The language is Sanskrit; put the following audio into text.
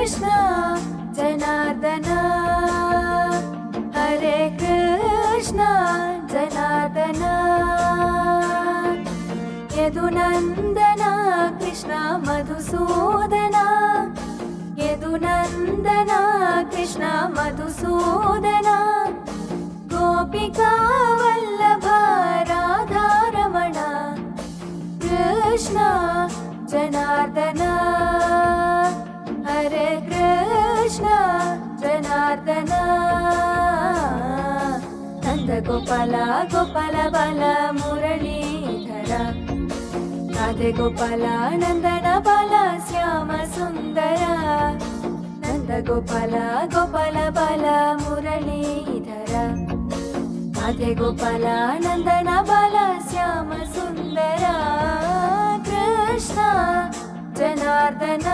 कृष्ण जनार्दन हरे कृष्ण जनार्दन यदुनन्दन कृष्ण मधुसूदन यदुनन्दन कृष्ण मधुसूदन गोपिका वल्लभ राधारमण कृष्ण जनार्दन हरे कृष्ण जनार्दन नंद गोपाल गोपाल बाल मुरलीधर राधे गोपाल नंदन बाल श्याम सुंदर नंद गोपाल गोपाल बाल मुरलीधर राधे गोपाल नंदन बाल श्याम सुंदर कृष्ण जनार्दन।